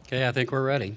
Okay, I think we're ready.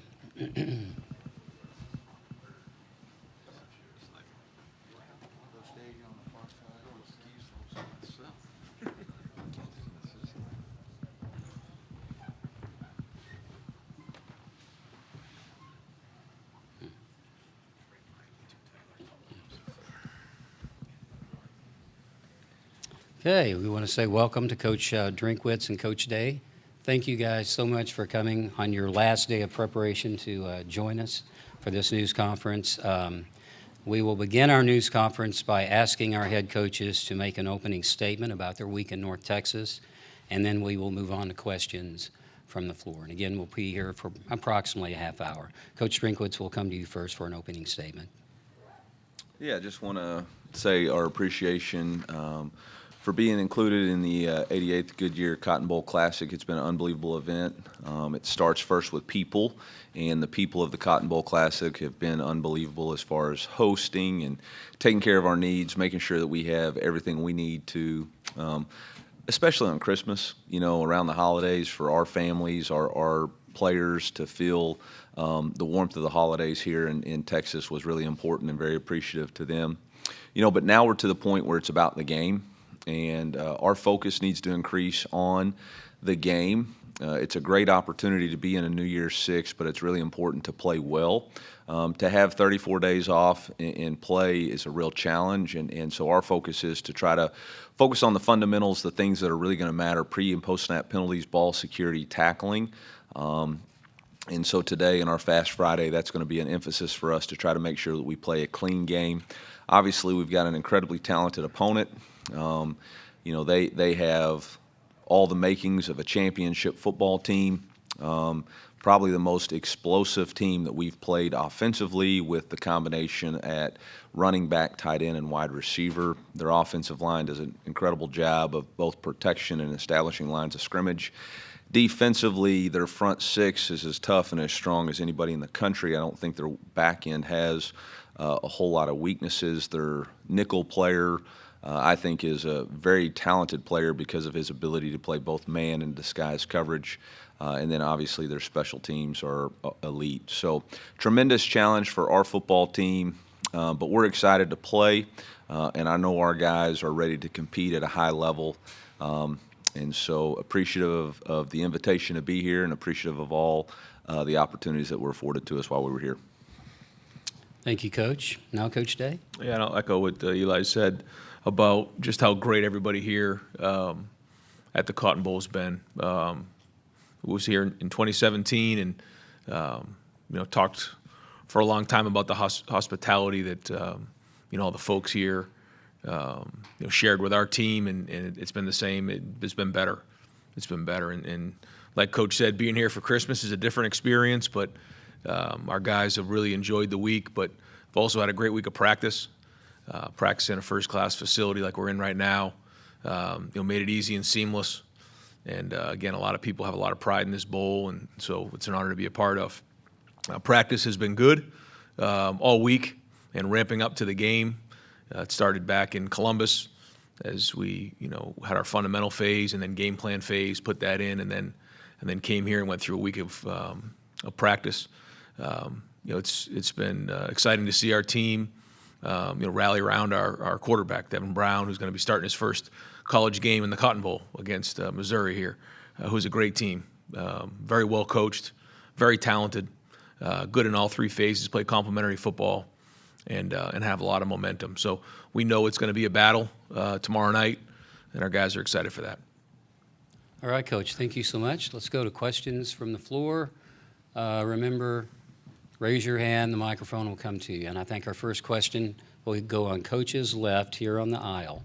Okay, we want to say welcome to Coach Drinkwitz and Coach Day. Thank you guys so much for coming on your last day of preparation to join us for this news conference. We will begin our news conference by asking our head coaches to make an opening statement about their week in North Texas, and then we will move on to questions from the floor. And again, we'll be here for approximately a half hour. Coach Drinkwitz will come to you first for an opening statement. Yeah, I just want to say our appreciation for being included in the 88th Goodyear Cotton Bowl Classic. It's been an unbelievable event. It starts first with people, and the people of the Cotton Bowl Classic have been unbelievable as far as hosting and taking care of our needs, making sure that we have everything we need to, especially on Christmas, around the holidays, for our families, our players to feel the warmth of the holidays here in Texas was really important and very appreciative to them. But now we're to the point where it's about the game. And our focus needs to increase on the game. It's a great opportunity to be in a New Year's Six, but it's really important to play well. To have 34 days off and play is a real challenge, and so our focus is to try to focus on the fundamentals, the things that are really going to matter: pre- and post-snap penalties, ball security, tackling. And so today in our Fast Friday, that's going to be an emphasis for us to try to make sure that we play a clean game. Obviously, we've got an incredibly talented opponent. They have all the makings of a championship football team, probably the most explosive team that we've played offensively, with the combination at running back, tight end, and wide receiver. Their offensive line does an incredible job of both protection and establishing lines of scrimmage. Defensively, their front six is as tough and as strong as anybody in the country. I don't think their back end has a whole lot of weaknesses. Their nickel player, I think, is a very talented player because of his ability to play both man and disguise coverage. And then obviously their special teams are elite. So tremendous challenge for our football team, but we're excited to play. And I know our guys are ready to compete at a high level. And so appreciative of the invitation to be here and appreciative of all the opportunities that were afforded to us while we were here. Thank you, Coach. Now, Coach Day. Yeah, and I'll echo what Eli said about just how great everybody here at the Cotton Bowl has been. Was here in 2017 and talked for a long time about the hospitality that all the folks here shared with our team, and it's been the same. It's been better. It's been better, and like Coach said, being here for Christmas is a different experience, but our guys have really enjoyed the week, but have also had a great week of practice. Practice in a first-class facility like we're in right now, made it easy and seamless. And again, a lot of people have a lot of pride in this bowl, and so it's an honor to be a part of. Practice has been good all week and ramping up to the game. It started back in Columbus as we, had our fundamental phase and then game plan phase, put that in, and then came here and went through a week of practice. It's been exciting to see our team, rally around our quarterback, Devin Brown, who's going to be starting his first college game in the Cotton Bowl against Missouri here, who's a great team, very well coached, very talented, good in all three phases, play complementary football, and have a lot of momentum. So we know it's going to be a battle tomorrow night, and our guys are excited for that. All right, Coach, thank you so much. Let's go to questions from the floor. Remember, raise your hand, the microphone will come to you. And I think our first question will go on Coach's left here on the aisle.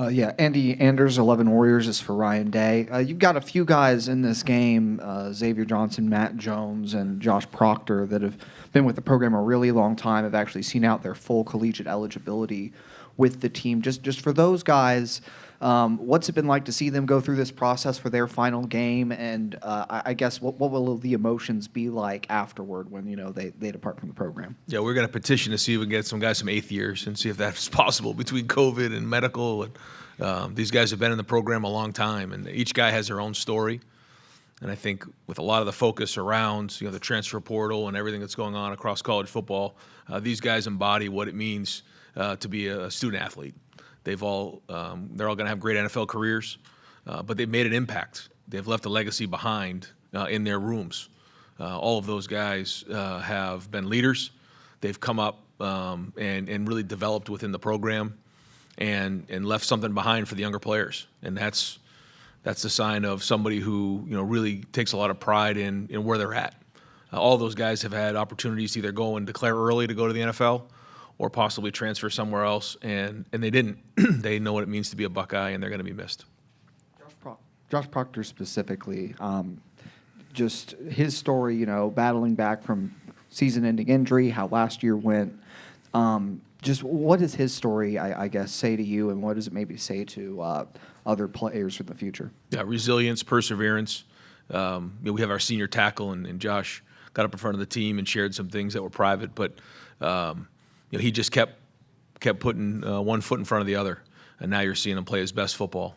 Yeah, Andy Anders, 11 Warriors is for Ryan Day. You've got a few guys in this game, Xavier Johnson, Matt Jones, and Josh Proctor, that have been with the program a really long time, have actually seen out their full collegiate eligibility with the team. Just for those guys, what's it been like to see them go through this process for their final game? And I guess what will the emotions be like afterward when they depart from the program? Yeah, we're going to petition to see if we can get some guys some eighth years and see if that's possible between COVID and medical. And these guys have been in the program a long time, and each guy has their own story. And I think with a lot of the focus around the transfer portal and everything that's going on across college football, these guys embody what it means to be a student athlete. They're all going to have great NFL careers, but they've made an impact. They've left a legacy behind in their rooms. All of those guys have been leaders. They've come up and really developed within the program and left something behind for the younger players. And that's the sign of somebody who really takes a lot of pride in where they're at. All those guys have had opportunities to either go and declare early to go to the NFL or possibly transfer somewhere else, and they didn't. They know what it means to be a Buckeye, and they're going to be missed. Josh Proctor specifically, just his story, battling back from season-ending injury, how last year went. Just what does his story, I guess, say to you, and what does it maybe say to other players for the future? Yeah, resilience, perseverance. We have our senior tackle, and Josh got up in front of the team and shared some things that were private, but he just kept putting one foot in front of the other, and now you're seeing him play his best football.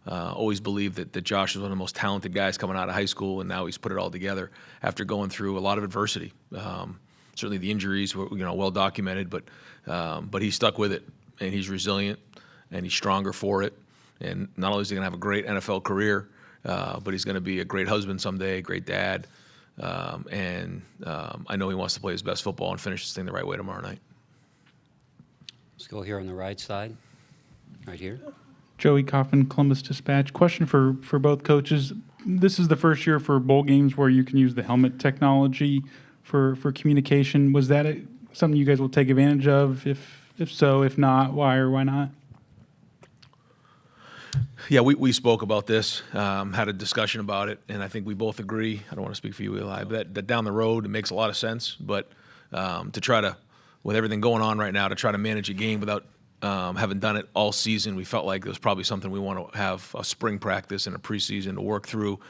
Always believed that Josh is one of the most talented guys coming out of high school, and now he's put it all together after going through a lot of adversity. Certainly the injuries were well documented, but he stuck with it, and he's resilient, and he's stronger for it. And not only is he going to have a great NFL career, but he's going to be a great husband someday, a great dad. I know he wants to play his best football and finish this thing the right way tomorrow night. Let's go here on the right side, right here. Joey Coffin, Columbus Dispatch. Question for both coaches. This is the first year for bowl games where you can use the helmet technology for communication. Was that something you guys will take advantage of? If so, if not, why or why not? Yeah, we spoke about this, had a discussion about it, and I think we both agree. I don't want to speak for you, Eli, but that down the road it makes a lot of sense. But to try to, with everything going on right now, to try to manage a game without having done it all season, we felt like it was probably something we want to have a spring practice and a preseason to work through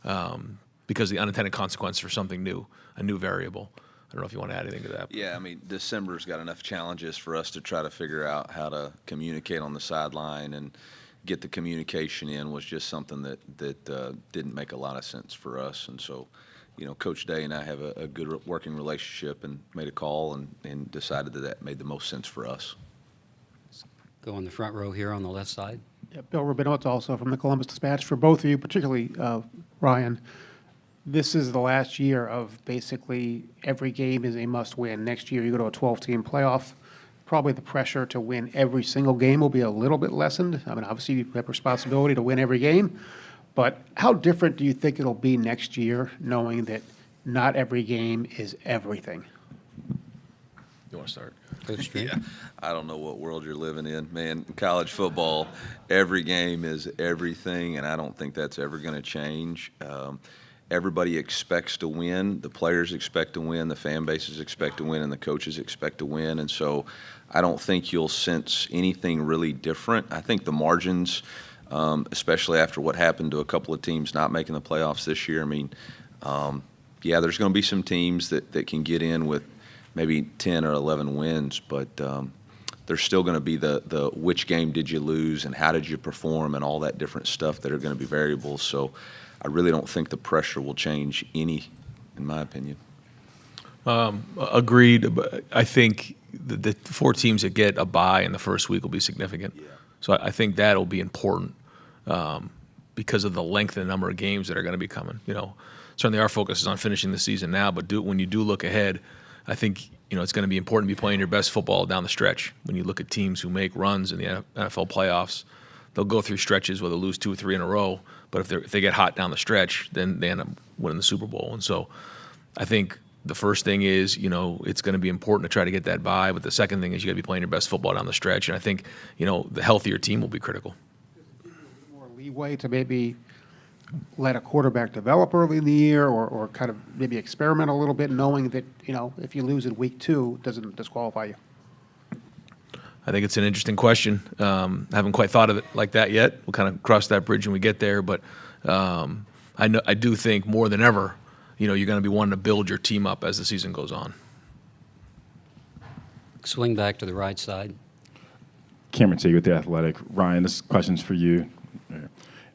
because of the unintended consequence for something new, a new variable. I don't know if you want to add anything to that. Yeah, I mean, December's got enough challenges for us to try to figure out how to communicate on the sideline and get the communication in was just something that didn't make a lot of sense for us. And so, Coach Day and I have a good working relationship and made a call and decided that made the most sense for us. Go on the front row here on the left side. Yeah, Bill Rubinowitz also from the Columbus Dispatch. For both of you, particularly Ryan, this is the last year of basically every game is a must-win. Next year you go to a 12-team playoff. Probably the pressure to win every single game will be a little bit lessened. I mean, obviously you have responsibility to win every game, but how different do you think it'll be next year knowing that not every game is everything? You want to start? Coach Drink? Yeah, I don't know what world you're living in, man. College football, every game is everything, and I don't think that's ever going to change. Everybody expects to win. The players expect to win. The fan bases expect to win, and the coaches expect to win. And so I don't think you'll sense anything really different. I think the margins, especially after what happened to a couple of teams not making the playoffs this year, I mean, yeah, there's going to be some teams that can get in with maybe 10 or 11 wins, but there's still going to be the which game did you lose and how did you perform and all that different stuff that are going to be variables. So I really don't think the pressure will change any, in my opinion. Agreed. But I think the 4 teams that get a bye in the first week will be significant. Yeah. So I think that'll be important because of the length and number of games that are going to be coming. Certainly our focus is on finishing the season now, but when you do look ahead, I think it's going to be important to be playing your best football down the stretch. When you look at teams who make runs in the NFL playoffs, they'll go through stretches where they'll lose 2 or 3 in a row, but if they get hot down the stretch, then they end up winning the Super Bowl. And so I think the first thing is, it's going to be important to try to get that bye, but the second thing is you got to be playing your best football down the stretch. And I think, the healthier team will be critical. More leeway to maybe let a quarterback develop early in the year, or kind of maybe experiment a little bit, knowing that, if you lose in week 2, it doesn't disqualify you? I think it's an interesting question. I haven't quite thought of it like that yet. We'll kind of cross that bridge when we get there. But I do think more than ever, you're going to be wanting to build your team up as the season goes on. Swing back to the right side. Cameron T. with The Athletic. Ryan, this question's for you.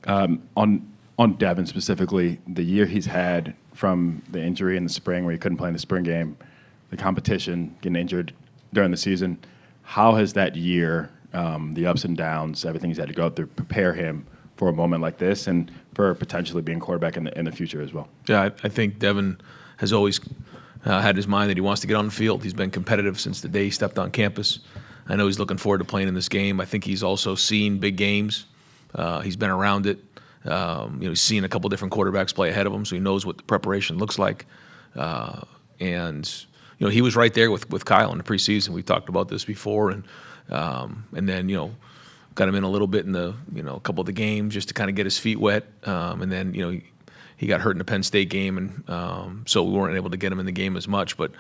On Devin specifically, the year he's had from the injury in the spring where he couldn't play in the spring game, the competition, getting injured during the season, how has that year, the ups and downs, everything he's had to go through, prepare him for a moment like this and for potentially being quarterback in the future as well? Yeah, I think Devin has always had his mind that he wants to get on the field. He's been competitive since the day he stepped on campus. I know he's looking forward to playing in this game. I think he's also seen big games. He's been around it. He's seen a couple different quarterbacks play ahead of him, so he knows what the preparation looks like. And he was right there with Kyle in the preseason. We talked about this before, and then got him in a little bit in the a couple of the games just to kind of get his feet wet. And then he got hurt in the Penn State game, and so we weren't able to get him in the game as much. But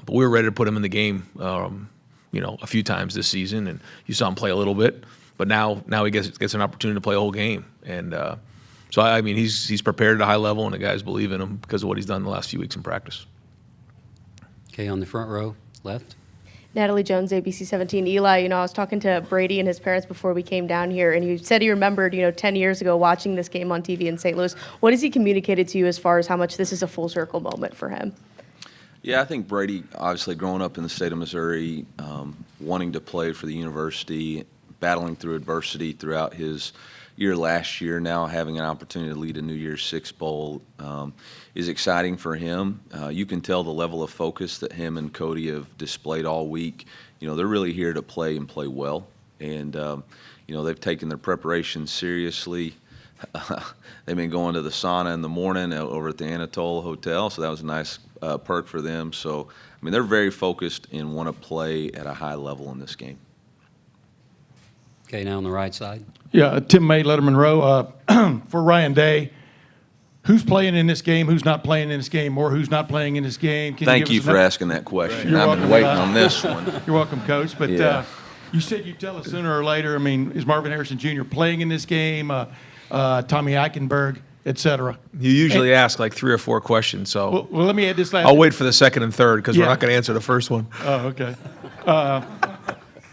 we were ready to put him in the game, a few times this season, and you saw him play a little bit. But now he gets an opportunity to play a whole game, and so I mean he's prepared at a high level, and the guys believe in him because of what he's done the last few weeks in practice. Okay, on the front row, left. Natalie Jones, ABC 17. Eli, I was talking to Brady and his parents before we came down here, and he said he remembered, 10 years ago watching this game on TV in St. Louis. What has he communicated to you as far as how much this is a full circle moment for him? Yeah, I think Brady, obviously growing up in the state of Missouri, wanting to play for the university, battling through adversity throughout his year last year, now having an opportunity to lead a New Year's Six Bowl is exciting for him. You can tell the level of focus that him and Cody have displayed all week. They're really here to play and play well. And, they've taken their preparation seriously. They've been going to the sauna in the morning over at the Anatole Hotel, so that was a nice perk for them. So, they're very focused and want to play at a high level in this game. Okay, now on the right side. Yeah, Tim May, Letterman Row. For Ryan Day, who's playing in this game, who's not playing in this game, or who's not playing in this game? Thank you for asking that question. You're I've welcome. been waiting on this one. You're welcome, Coach. But Yeah. you said you'd tell us sooner or later. Is Marvin Harrison Jr. playing in this game? Tommy Eichenberg, et cera. You usually ask like 3 or 4 questions, so Well, let me add this last. I'll wait for the second and third because we're Yeah. not going to answer the first one. Oh, okay.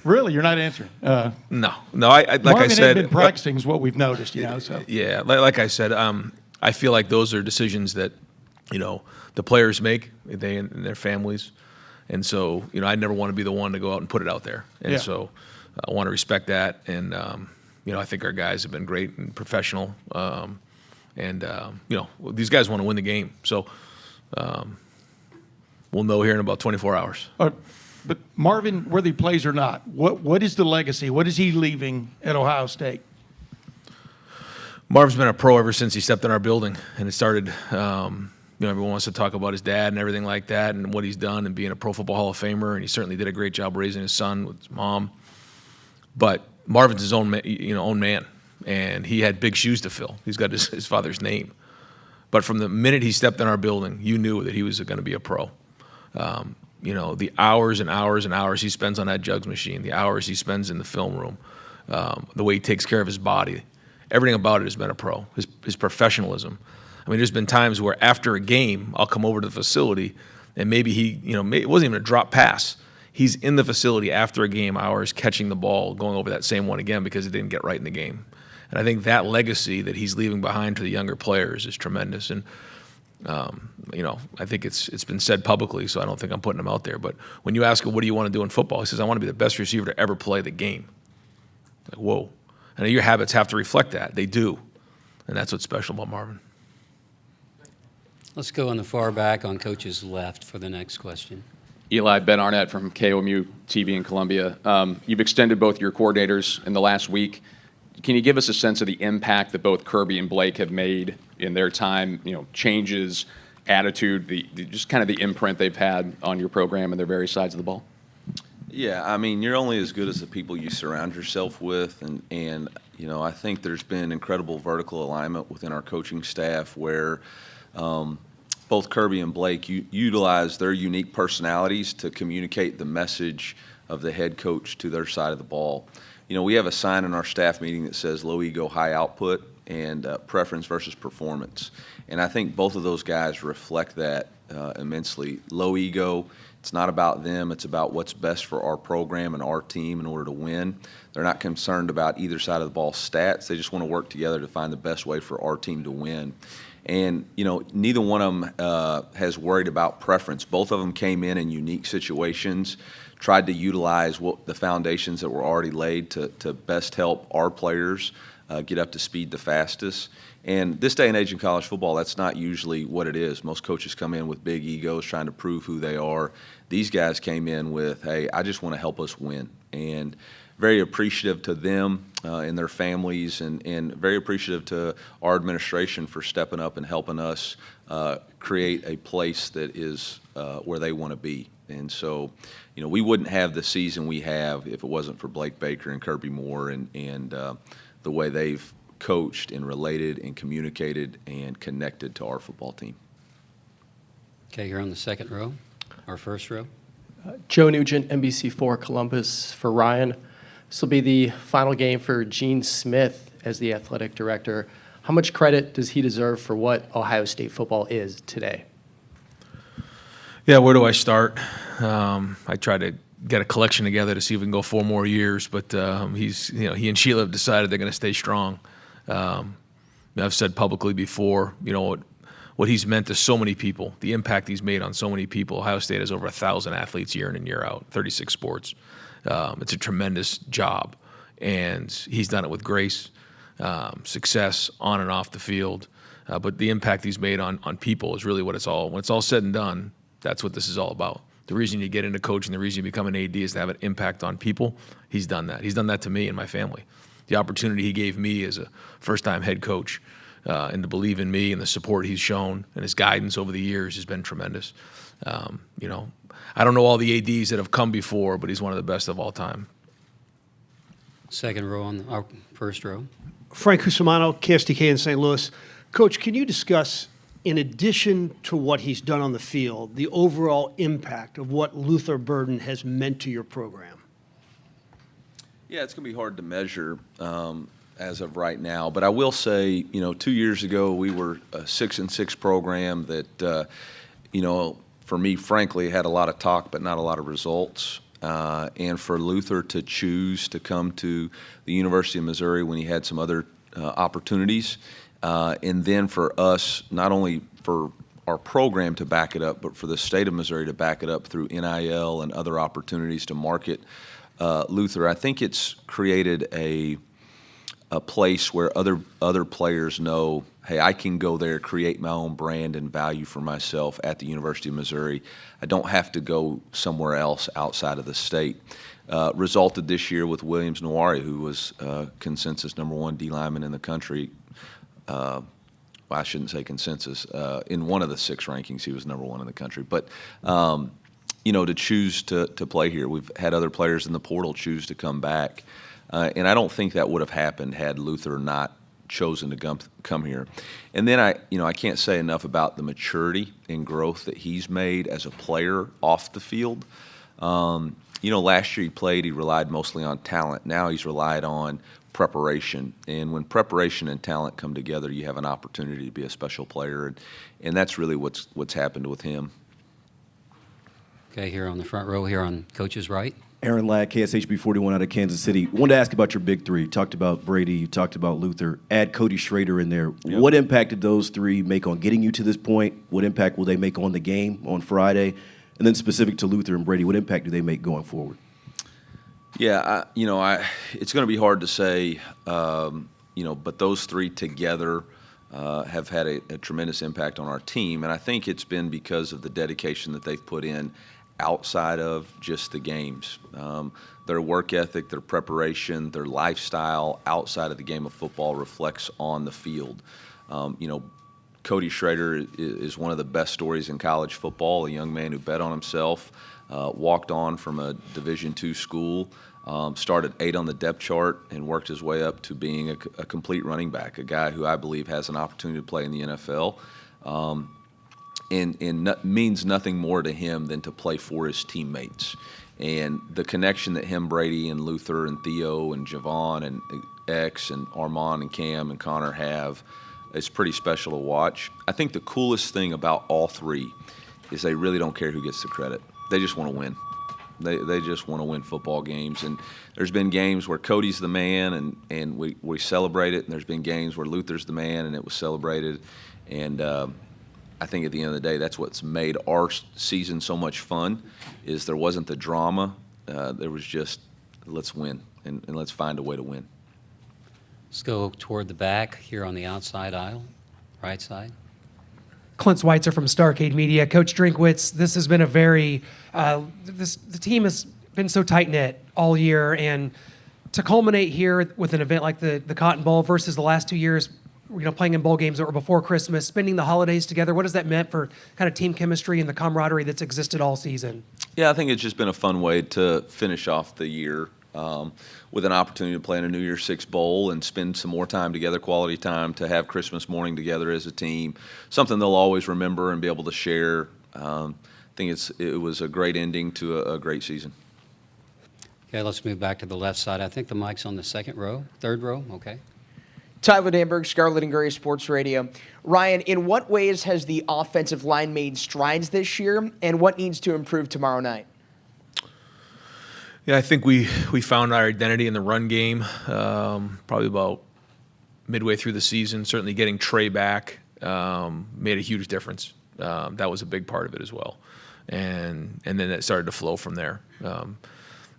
Really, you're not answering. No. Like Marvin I said, ain't been practicing is what we've noticed, So yeah, like I said, I feel like those are decisions that the players make, they and their families, and so I never want to be the one to go out and put it out there, and Yeah. so I want to respect that, and I think our guys have been great and professional, and these guys want to win the game, so we'll know here in about 24 hours. But Marvin, whether he plays or not, what is the legacy? What is he leaving at Ohio State? Marv's been a pro ever since he stepped in our building, and it started. Everyone wants to talk about his dad and everything like that, and what he's done, and being a Pro Football Hall of Famer, and he certainly did a great job raising his son with his mom. But Marvin's his own man, and he had big shoes to fill. He's got his father's name, but from the minute he stepped in our building, you knew that he was going to be a pro. The hours and hours and hours he spends on that jugs machine, the hours he spends in the film room, the way he takes care of his body, everything about it has been a pro. His professionalism. There's been times where after a game, I'll come over to the facility, and maybe it wasn't even a drop pass. He's in the facility after a game, hours, catching the ball, going over that same one again because it didn't get right in the game. And I think that legacy that he's leaving behind to the younger players is tremendous. And I think it's been said publicly, so I don't think I'm putting him out there. But when you ask him, what do you want to do in football? He says, I want to be the best receiver to ever play the game. Like, whoa. And your habits have to reflect that. They do. And that's what's special about Marvin. Let's go on the far back on Coach's left for the next question. Eli, Ben Arnett from KOMU TV in Columbia. You've extended both your coordinators in the last week. Can you give us a sense of the impact that both Kirby and Blake have made in their time, changes attitude, just kind of the imprint they've had on your program and their various sides of the ball? Yeah, I mean, you're only as good as the people you surround yourself with, and I think there's been incredible vertical alignment within our coaching staff where both Kirby and Blake utilize their unique personalities to communicate the message of the head coach to their side of the ball. We have a sign in our staff meeting that says low ego, high output, and preference versus performance. And I think both of those guys reflect that immensely. Low ego, it's not about them, it's about what's best for our program and our team in order to win. They're not concerned about either side of the ball stats. They just want to work together to find the best way for our team to win. And, neither one of them has worried about preference. Both of them came in unique situations, tried to utilize the foundations that were already laid to best help our players get up to speed the fastest. And this day and age in college football, that's not usually what it is. Most coaches come in with big egos trying to prove who they are. These guys came in with, hey, I just want to help us win. And very appreciative to them and their families, and very appreciative to our administration for stepping up and helping us create a place that is where they want to be. And so, we wouldn't have the season we have if it wasn't for Blake Baker and Kirby Moore and the way they've coached and related and communicated and connected to our football team. Okay, you're on the second row, or first row. Joe Nugent, NBC4 Columbus for Ryan. This will be the final game for Gene Smith as the athletic director. How much credit does he deserve for what Ohio State football is today? Yeah, where do I start? I tried to get a collection together to see if we can go 4 more years, but he and Sheila have decided they're going to stay strong. I've said publicly before, what he's meant to so many people, the impact he's made on so many people. Ohio State has over 1,000 athletes year in and year out, 36 sports. It's a tremendous job, and he's done it with grace, success on and off the field. But the impact he's made on people is really what it's all. When it's all said and done, that's what this is all about. The reason you get into coaching, the reason you become an AD is to have an impact on people. He's done that. He's done that to me and my family. The opportunity he gave me as a first-time head coach and to believe in me and the support he's shown and his guidance over the years has been tremendous. I don't know all the ADs that have come before, but he's one of the best of all time. Second row on our first row. Frank Cusimano, KSTK in St. Louis. Coach, can you discuss, in addition to what he's done on the field, the overall impact of what Luther Burden has meant to your program? Yeah, it's going to be hard to measure as of right now. But I will say, 2 years ago, we were a 6-6 program that, for me, frankly, had a lot of talk but not a lot of results. And for Luther to choose to come to the University of Missouri when he had some other opportunities, and then for us, not only for our program to back it up, but for the state of Missouri to back it up through NIL and other opportunities to market Luther, I think it's created a place where other players know, hey, I can go there, create my own brand and value for myself at the University of Missouri. I don't have to go somewhere else outside of the state. Resulted this year with Williams Nwaneri, who was consensus #1 D lineman in the country. Well, I shouldn't say consensus. In one of the 6 rankings, he was #1 in the country. But to choose to play here. We've had other players in the portal choose to come back. And I don't think that would have happened had Luther not chosen to come here. And then I can't say enough about the maturity and growth that he's made as a player off the field. Last year he played, he relied mostly on talent. Now he's relied on preparation. And when preparation and talent come together, you have an opportunity to be a special player. And that's really what's happened with him. Okay, here on the front row, here on Coach's right. Aaron Ladd, KSHB 41 out of Kansas City. Wanted to ask about your big 3. You talked about Brady, you talked about Luther. Add Cody Schrader in there. Yep. What impact did those 3 make on getting you to this point? What impact will they make on the game on Friday? And then specific to Luther and Brady, what impact do they make going forward? Yeah, it's going to be hard to say, but those 3 together have had a tremendous impact on our team. And I think it's been because of the dedication that they've put in outside of just the games. Their work ethic, their preparation, their lifestyle outside of the game of football reflects on the field. Cody Schrader is one of the best stories in college football, a young man who bet on himself, walked on from a Division II school, started 8 on the depth chart, and worked his way up to being a complete running back, a guy who I believe has an opportunity to play in the NFL. And means nothing more to him than to play for his teammates. And the connection that him, Brady, and Luther, and Theo, and Javon, and X, and Armand, and Cam, and Connor have is pretty special to watch. I think the coolest thing about all three is they really don't care who gets the credit. They just want to win. They just want to win football games. And there's been games where Cody's the man, and we celebrate it, and there's been games where Luther's the man, and it was celebrated. And I think at the end of the day, that's what's made our season so much fun, is there wasn't the drama. There was just, let's win, and let's find a way to win. Let's go toward the back here on the outside aisle, right side. Clint Schweitzer from Starcade Media. Coach Drinkwitz, this has been a very, the team has been so tight-knit all year, and to culminate here with an event like the Cotton Bowl versus the last 2 years, playing in bowl games that were before Christmas, spending the holidays together, what has that meant for kind of team chemistry and the camaraderie that's existed all season? Yeah, I think it's just been a fun way to finish off the year with an opportunity to play in a New Year's Six bowl and spend some more time together, quality time, to have Christmas morning together as a team, something they'll always remember and be able to share. I think it was a great ending to a great season. Okay, let's move back to the left side. I think the mic's on the third row, okay. Tyler Danberg, Scarlet and Gray Sports Radio. Ryan, in what ways has the offensive line made strides this year, and what needs to improve tomorrow night? Yeah, I think we found our identity in the run game probably about midway through the season. Certainly getting Trey back made a huge difference. That was a big part of it as well. And then it started to flow from there.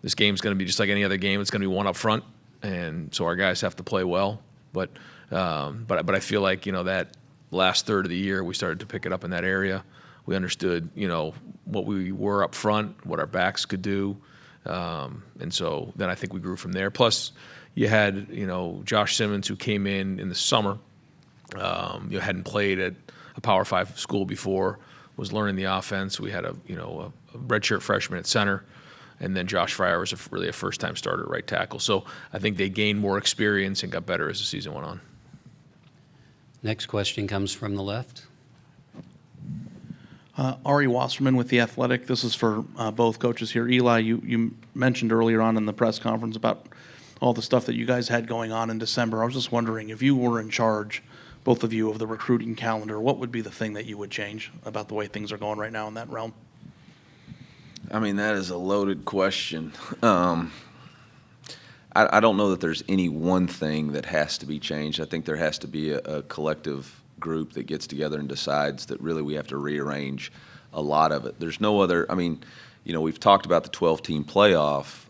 This game's going to be just like any other game. It's going to be one up front, and so our guys have to play well. But I feel like, that last third of the year, we started to pick it up in that area. We understood, what we were up front, what our backs could do. And so then I think we grew from there. Plus, you had, Josh Simmons, who came in the summer, hadn't played at a Power 5 school before, was learning the offense. We had a redshirt freshman at center. And then Josh Fryer was really a first-time starter at right tackle. So I think they gained more experience and got better as the season went on. Next question comes from the left. Ari Wasserman with The Athletic. This is for both coaches here. Eli, you mentioned earlier on in the press conference about all the stuff that you guys had going on in December. I was just wondering, if you were in charge, both of you, of the recruiting calendar, what would be the thing that you would change about the way things are going right now in that realm? I mean, that is a loaded question. I don't know that there's any one thing that has to be changed. I think there has to be a collective group that gets together and decides that really we have to rearrange a lot of it. There's no other, we've talked about the 12-team playoff.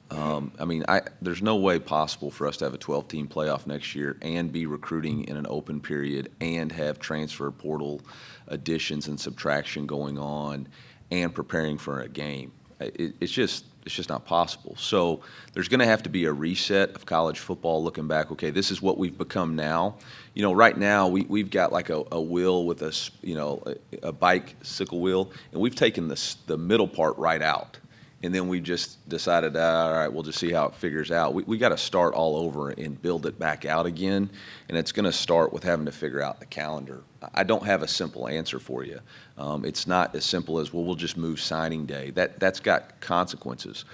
There's no way possible for us to have a 12-team playoff next year and be recruiting in an open period and have transfer portal additions and subtraction going on and preparing for a game. It's just not possible. So there's going to have to be a reset of college football, looking back, okay, this is what we've become now. Right now we've got like a wheel with a bicycle wheel, and we've taken the middle part right out. And then we just decided, all right, we'll just see how it figures out. We got to start all over and build it back out again, and it's going to start with having to figure out the calendar. I don't have a simple answer for you. It's not as simple as, well, we'll just move signing day. That's got consequences.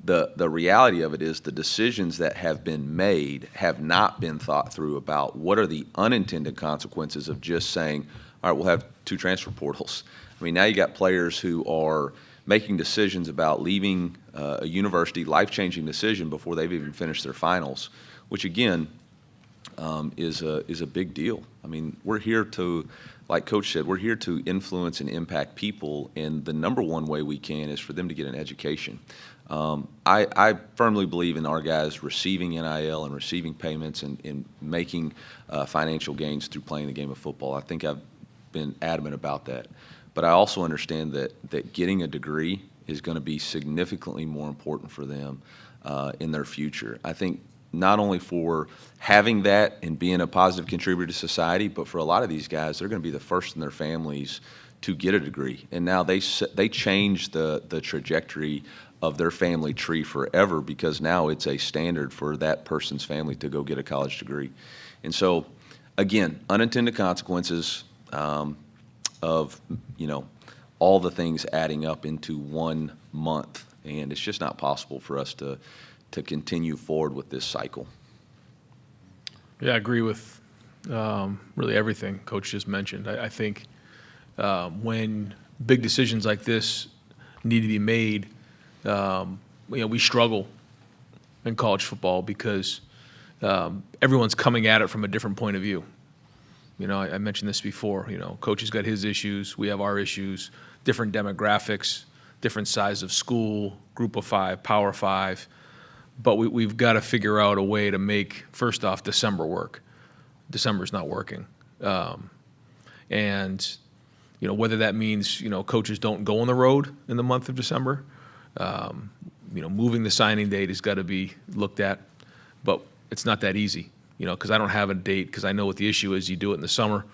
The reality of it is the decisions that have been made have not been thought through about what are the unintended consequences of just saying, all right, we'll have 2 transfer portals. Now you got players who are making decisions about leaving a university, life-changing decision before they've even finished their finals, which again is a big deal. We're here to, like Coach said, we're here to influence and impact people, and the number one way we can is for them to get an education. I firmly believe in our guys receiving NIL and receiving payments and making financial gains through playing the game of football. I think I've been adamant about that. But I also understand that getting a degree is going to be significantly more important for them in their future. I think not only for having that and being a positive contributor to society, but for a lot of these guys, they're going to be the first in their families to get a degree. And now they change the trajectory of their family tree forever, because now it's a standard for that person's family to go get a college degree. And so, again, unintended consequences of, all the things adding up into 1 month. And it's just not possible for us to continue forward with this cycle. Yeah, I agree with really everything Coach just mentioned. I think when big decisions like this need to be made, we struggle in college football because everyone's coming at it from a different point of view. I mentioned this before. Coach has got his issues, we have our issues, different demographics, different size of school, Group of 5, Power 5. But we've got to figure out a way to make, first off, December work. December's not working. And whether that means, coaches don't go on the road in the month of December, moving the signing date has got to be looked at. But it's not that easy, because I don't have a date, because I know what the issue is. You do it in the summer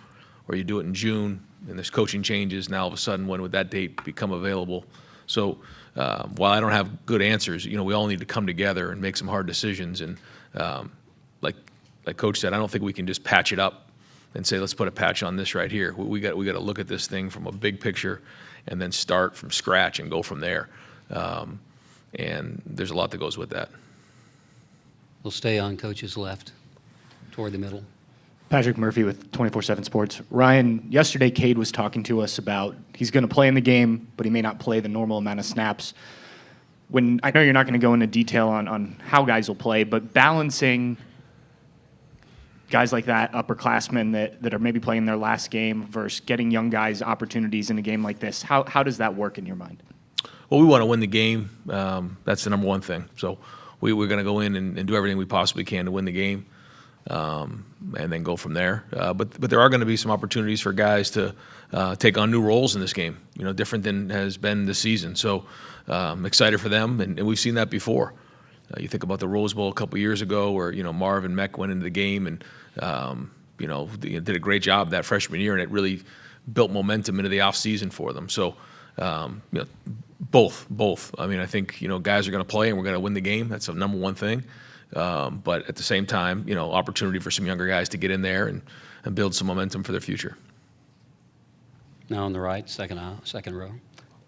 or you do it in June, and there's coaching changes. Now, all of a sudden, when would that date become available? So while I don't have good answers, we all need to come together and make some hard decisions. And like Coach said, I don't think we can just patch it up and say, let's put a patch on this right here. We got to look at this thing from a big picture and then start from scratch and go from there. And there's a lot that goes with that. We'll stay on Coach's left, toward the middle. Patrick Murphy with 24/7 Sports. Ryan, yesterday Cade was talking to us about he's going to play in the game, but he may not play the normal amount of snaps. When I know you're not going to go into detail on how guys will play, but balancing guys like that, upperclassmen that are maybe playing their last game versus getting young guys opportunities in a game like this, how does that work in your mind? Well, we want to win the game. That's the number one thing. So we're going to go in and do everything we possibly can to win the game. And then go from there. But there are going to be some opportunities for guys to take on new roles in this game, different than has been this season. So I'm excited for them, and we've seen that before. You think about the Rose Bowl a couple years ago where, Marvin and Mech went into the game and, did a great job that freshman year, and it really built momentum into the offseason for them. So, both. I mean, I think, guys are going to play and we're going to win the game. That's the number one thing. But at the same time, opportunity for some younger guys to get in there and build some momentum for their future. Now on the right, second row.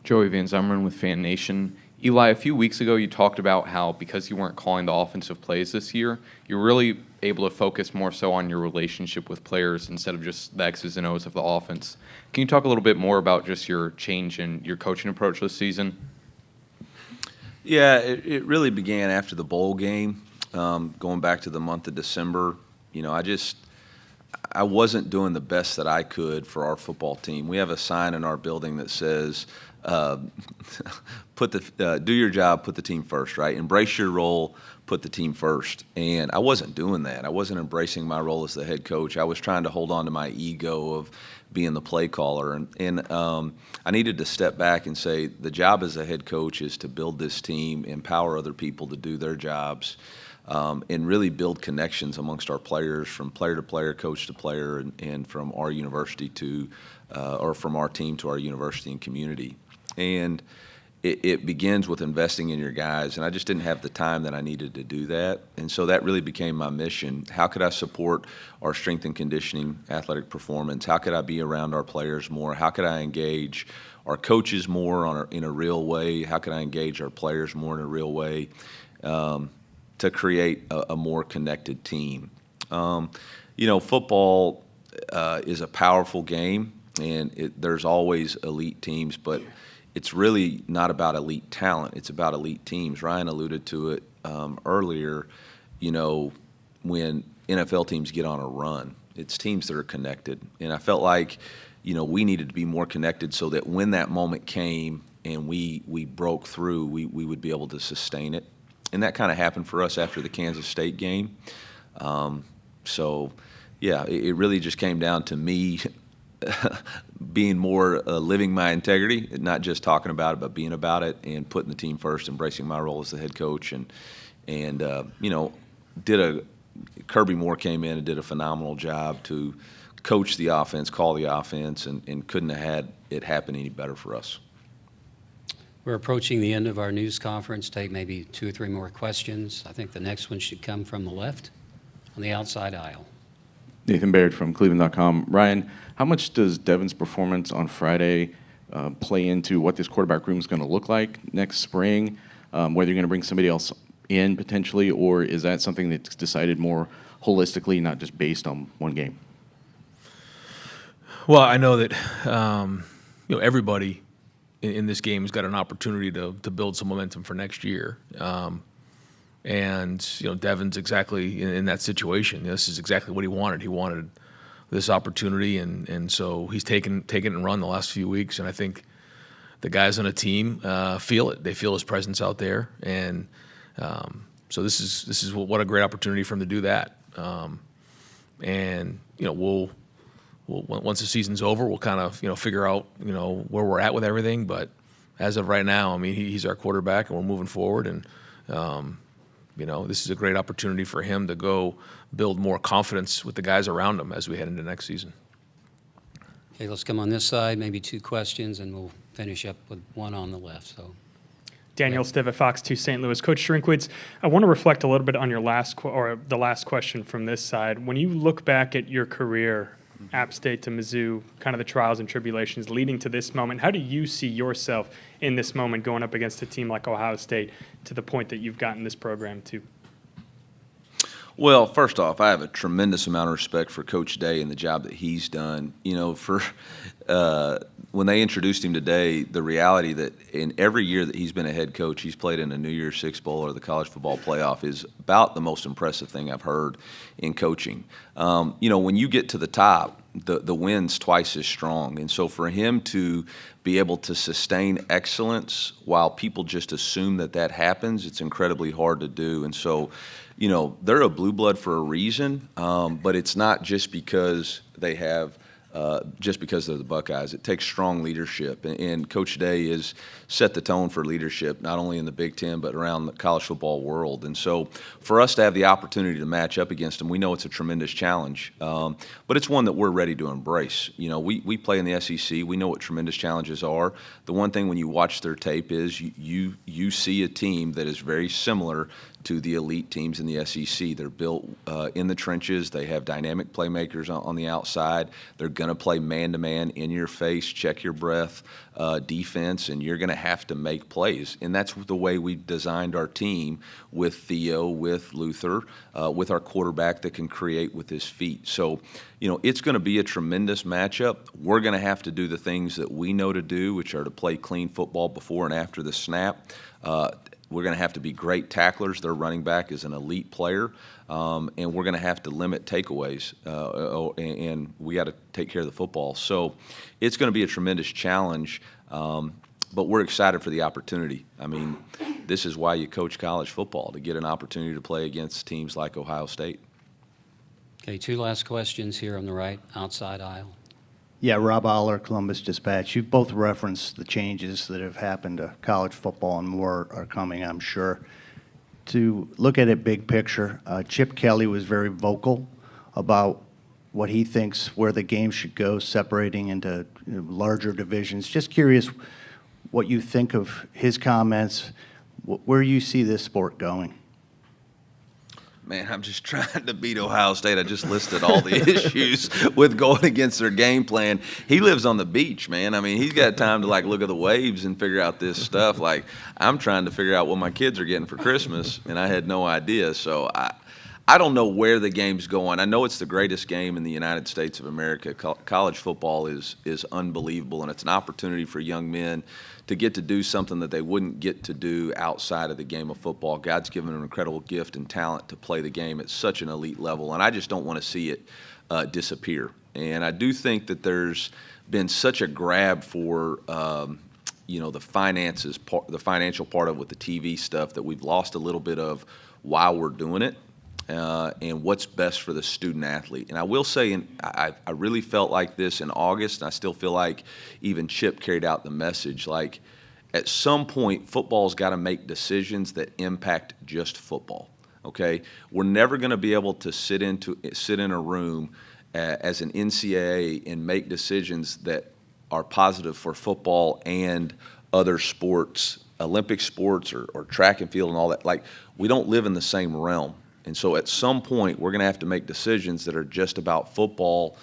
Joey Van Zumeren with Fan Nation. Eli, a few weeks ago you talked about how because you weren't calling the offensive plays this year, you're really able to focus more so on your relationship with players instead of just the X's and O's of the offense. Can you talk a little bit more about just your change in your coaching approach this season? Yeah, it really began after the bowl game. Going back to the month of December, I wasn't doing the best that I could for our football team. We have a sign in our building that says, do your job, put the team first, right? Embrace your role, put the team first. And I wasn't doing that. I wasn't embracing my role as the head coach. I was trying to hold on to my ego of being the play caller. And I needed to step back and say the job as a head coach is to build this team, empower other people to do their jobs, and really build connections amongst our players from player to player, coach to player, and from our university to, or from our team to our university and community. And it begins with investing in your guys, and I just didn't have the time that I needed to do that. And so that really became my mission. How could I support our strength and conditioning athletic performance? How could I be around our players more? How could I engage our coaches more in a real way? How could I engage our players more in a real way? To create a more connected team. Football is a powerful game, and there's always elite teams, but it's really not about elite talent. It's about elite teams. Ryan alluded to it earlier, when NFL teams get on a run, it's teams that are connected. And I felt like, we needed to be more connected so that when that moment came and we broke through, we would be able to sustain it. And that kind of happened for us after the Kansas State game. It really just came down to me being more living my integrity, not just talking about it, but being about it and putting the team first, embracing my role as the head coach. And Kirby Moore came in and did a phenomenal job to coach the offense, call the offense, and couldn't have had it happen any better for us. We're approaching the end of our news conference. Take maybe 2 or 3 more questions. I think the next one should come from the left on the outside aisle. Nathan Baird from Cleveland.com. Ryan, how much does Devin's performance on Friday play into what this quarterback room is going to look like next spring? Whether you're going to bring somebody else in potentially, or is that something that's decided more holistically, not just based on one game? Well, I know that everybody in this game has got an opportunity to build some momentum for next year. And Devin's exactly in that situation. This is exactly what he wanted. He wanted this opportunity, and so he's taken it and run the last few weeks. And I think the guys on the team feel it. They feel his presence out there, and so this is what a great opportunity for him to do that. And we'll once the season's over, we'll kind of figure out where we're at with everything. But as of right now, I mean, he's our quarterback, and we're moving forward. And this is a great opportunity for him to go build more confidence with the guys around him as we head into next season. Okay, let's come on this side, maybe 2 questions, and we'll finish up with one on the left. So, Daniel Stiv at Fox 2 St. Louis. Coach Drinkwitz, I want to reflect a little bit on your the last question from this side. When you look back at your career, App State to Mizzou, kind of the trials and tribulations leading to this moment, how do you see yourself in this moment going up against a team like Ohio State to the point that you've gotten this program to? Well, first off, I have a tremendous amount of respect for Coach Day and the job that he's done. When they introduced him today, the reality that in every year that he's been a head coach, he's played in a New Year's Six Bowl or the College Football Playoff is about the most impressive thing I've heard in coaching. When you get to the top, the win's twice as strong. And so for him to be able to sustain excellence while people just assume that happens, it's incredibly hard to do. And so, they're a blue blood for a reason, but it's not just because they have just because they're the Buckeyes. It takes strong leadership, and Coach Day has set the tone for leadership, not only in the Big Ten, but around the college football world. And so for us to have the opportunity to match up against them, we know it's a tremendous challenge, but it's one that we're ready to embrace. We play in the SEC. We know what tremendous challenges are. The one thing when you watch their tape is you see a team that is very similar to the elite teams in the SEC. They're built in the trenches. They have dynamic playmakers on the outside. They're going to play man-to-man, in your face, check your breath defense, and you're going to have to make plays. And that's the way we designed our team with Theo, with Luther, with our quarterback that can create with his feet. So, it's going to be a tremendous matchup. We're going to have to do the things that we know to do, which are to play clean football before and after the snap. We're going to have to be great tacklers. Their running back is an elite player, and we're going to have to limit takeaways, and we got to take care of the football. So it's going to be a tremendous challenge, but we're excited for the opportunity. I mean, this is why you coach college football, to get an opportunity to play against teams like Ohio State. Okay, 2 last questions here on the right, outside aisle. Yeah, Rob Aller, Columbus Dispatch. You've both referenced the changes that have happened to college football, and more are coming, I'm sure. To look at it big picture, Chip Kelly was very vocal about what he thinks where the game should go, separating into larger divisions. Just curious what you think of his comments, where you see this sport going. Man, I'm just trying to beat Ohio State. I just listed all the issues with going against their game plan. He lives on the beach, man. I mean, he's got time to, look at the waves and figure out this stuff. I'm trying to figure out what my kids are getting for Christmas, and I had no idea. So I don't know where the game's going. I know it's the greatest game in the United States of America. College football is unbelievable, and it's an opportunity for young men to get to do something that they wouldn't get to do outside of the game of football. God's given them an incredible gift and talent to play the game at such an elite level, and I just don't want to see it disappear. And I do think that there's been such a grab for the finances, the financial part of it with the TV stuff, that we've lost a little bit of why we're doing it. And what's best for the student athlete. And I will say, I really felt like this in August, and I still feel like even Chip carried out the message. At some point, football's got to make decisions that impact just football. okay? We're never going to be able to sit in a room as an NCAA and make decisions that are positive for football and other sports, Olympic sports or track and field and all that. Like, we don't live in the same realm. And so at some point, we're going to have to make decisions that are just about football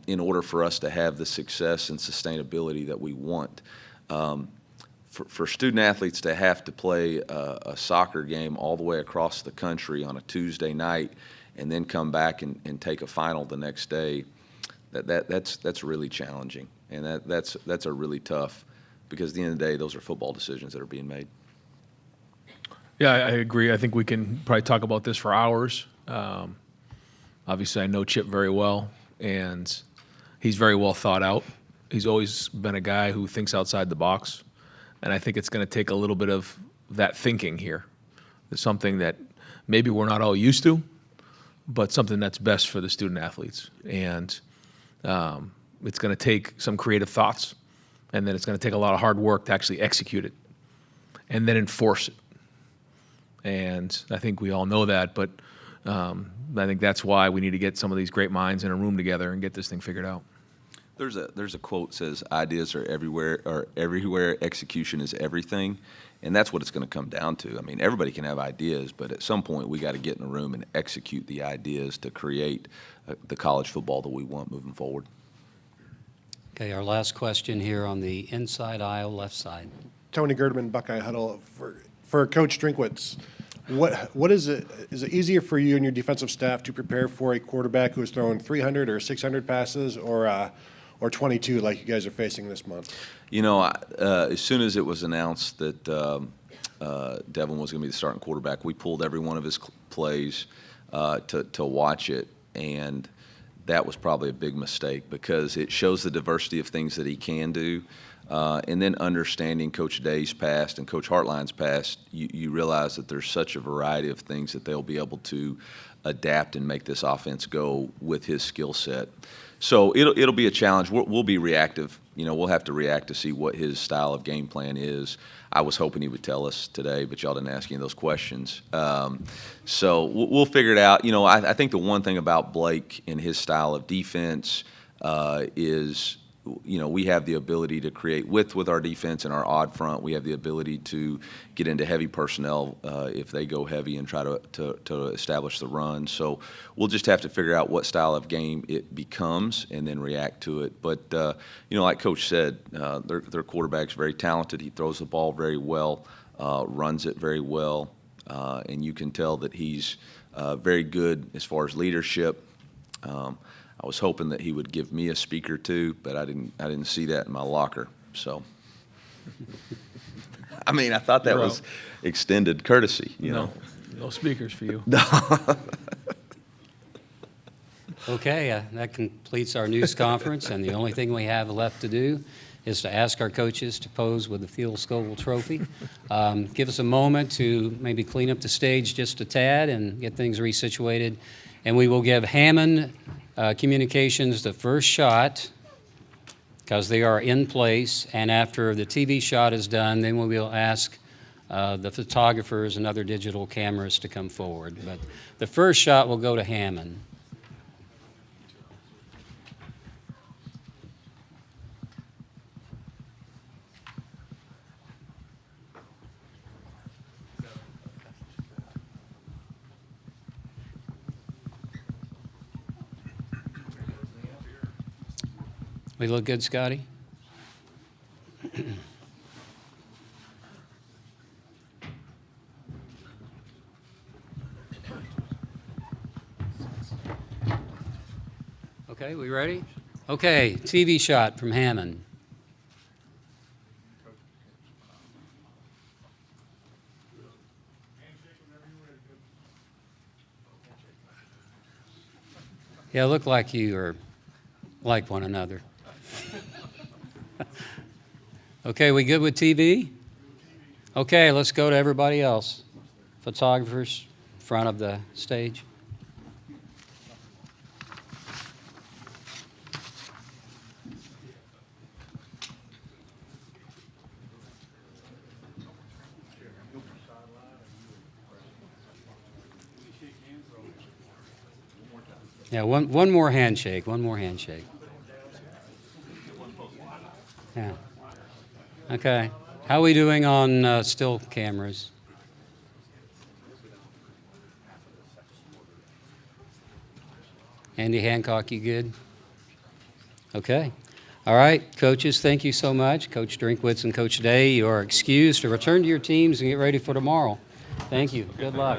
in order for us to have the success and sustainability that we want. For student athletes to have to play a soccer game all the way across the country on a Tuesday night and then come back and take a final the next day, that's really challenging. And that's a really tough, because at the end of the day, those are football decisions that are being made. Yeah, I agree. I think we can probably talk about this for hours. Obviously, I know Chip very well, and he's very well thought out. He's always been a guy who thinks outside the box, and I think it's going to take a little bit of that thinking here. It's something that maybe we're not all used to, but something that's best for the student athletes. And it's going to take some creative thoughts, and then it's going to take a lot of hard work to actually execute it and then enforce it. And I think we all know that, but I think that's why we need to get some of these great minds in a room together and get this thing figured out. There's a quote that says, ideas are everywhere, execution is everything. And that's what it's going to come down to. I mean, everybody can have ideas, but at some point we got to get in a room and execute the ideas to create the college football that we want moving forward. Okay, our last question here on the inside aisle, left side. Tony Girdman, Buckeye Huddle. For Coach Drinkwitz, what is it? Is it easier for you and your defensive staff to prepare for a quarterback who's throwing 300 or 600 passes, or 22 like you guys are facing this month? You know, as soon as it was announced that Devin was going to be the starting quarterback, we pulled every one of his plays to watch it, and that was probably a big mistake because it shows the diversity of things that he can do. And then understanding Coach Day's past and Coach Hartline's past, you realize that there's such a variety of things that they'll be able to adapt and make this offense go with his skill set. So it'll be a challenge. We'll be reactive. You know, we'll have to react to see what his style of game plan is. I was hoping he would tell us today, but y'all didn't ask any of those questions. So we'll figure it out. You know, I think the one thing about Blake and his style of defense is, you know, we have the ability to create width with our defense and our odd front. We have the ability to get into heavy personnel if they go heavy and try to establish the run. So we'll just have to figure out what style of game it becomes and then react to it. But, you know, like Coach said, their quarterback's very talented. He throws the ball very well, runs it very well, and you can tell that he's very good as far as leadership. I was hoping that he would give me a speaker too, but I didn't see that in my locker. So, I mean, I thought that was extended courtesy, you know. No speakers for you. Okay, that completes our news conference, and the only thing we have left to do is to ask our coaches to pose with the Field Scoville Trophy. Give us a moment to maybe clean up the stage just a tad and get things resituated, and we will give Hammond Communications the first shot because they are in place, and after the TV shot is done, then we will ask the photographers and other digital cameras to come forward. But the first shot will go to Hammond. We look good, Scotty? Okay, we ready? Okay, TV shot from Hammond. Yeah, look like you are like one another. Okay, we good with TV? Okay, let's go to everybody else. Photographers, front of the stage. Yeah, one more handshake, one more handshake. Yeah. Okay. How are we doing on still cameras? Andy Hancock, you good? Okay. All right, coaches, thank you so much. Coach Drinkwitz and Coach Day, you are excused to return to your teams and get ready for tomorrow. Thank you. Good luck.